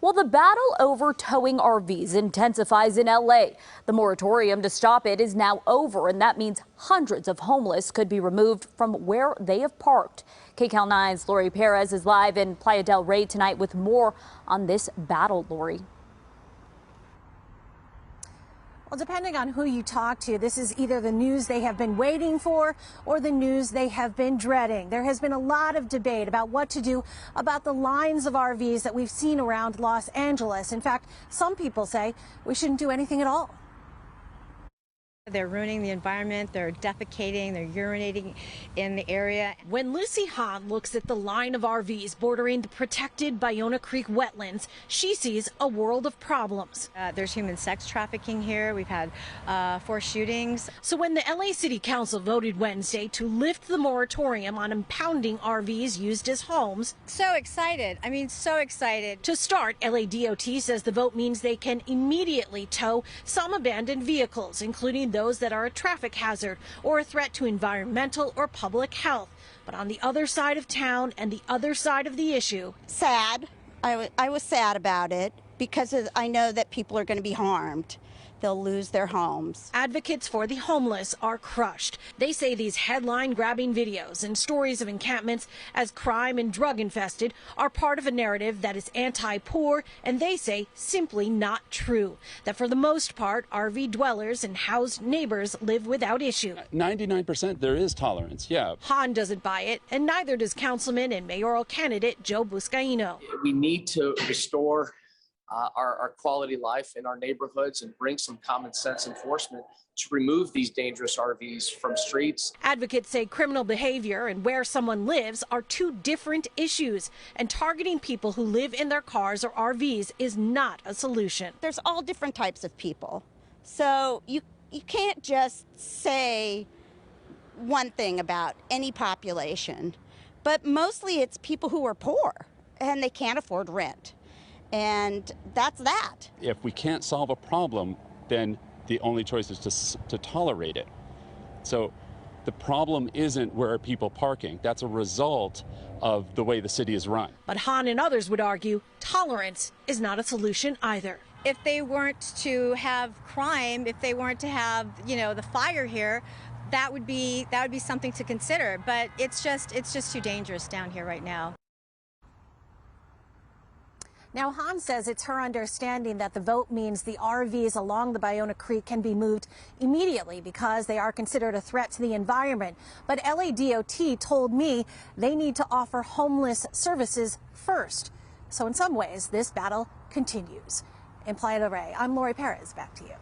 Well, the battle over towing RVs intensifies in LA. The moratorium to stop it is now over, and that means hundreds of homeless could be removed from where they have parked. KCAL 9's Laurie Perez is live in Playa del Rey tonight with more on this battle. Laurie. Well, depending on who you talk to, this is either the news they have been waiting for or the news they have been dreading. There has been a lot of debate about what to do about the lines of RVs that we've seen around Los Angeles. In fact, some people say we shouldn't do anything at all. They're ruining the environment, they're defecating, they're urinating in the area. When Lucy Hahn looks at the line of RVs bordering the protected Ballona Creek wetlands, she sees a world of problems. There's human sex trafficking here. We've had 4 shootings. So when the LA City Council voted Wednesday to lift the moratorium on impounding RVs used as homes. So excited. I mean, so excited. To start, LA DOT says the vote means they can immediately tow some abandoned vehicles, including those that are a traffic hazard or a threat to environmental or public health. But on the other side of town and the other side of the issue. Sad. I was sad about it because I know that people are going to be harmed. They'll lose their homes. Advocates for the homeless are crushed. They say these headline-grabbing videos and stories of encampments as crime and drug-infested are part of a narrative that is anti-poor, and they say simply not true. That for the most part, RV dwellers and housed neighbors live without issue. 99% there is tolerance, yeah. Hahn doesn't buy it, and neither does councilman and mayoral candidate Joe Buscaino. We need to restore our quality life in our neighborhoods and bring some common sense enforcement to remove these dangerous RVs from streets. Advocates say criminal behavior and where someone lives are two different issues, and targeting people who live in their cars or RVs is not a solution. There's all different types of people. So you can't just say one thing about any population, but mostly it's people who are poor and they can't afford rent. And that's that. If we can't solve a problem, then the only choice is to tolerate it. So the problem isn't where are people parking. That's a result of the way the city is run. But Hahn and others would argue tolerance is not a solution either. If they weren't to have crime, if they weren't to have, the fire here, that would be something to consider. But it's just too dangerous down here right now. Now, Hahn says it's her understanding that the vote means the RVs along the Ballona Creek can be moved immediately because they are considered a threat to the environment. But LA DOT told me they need to offer homeless services first. So in some ways, this battle continues. In Playa del Rey, I'm Laurie Perez. Back to you.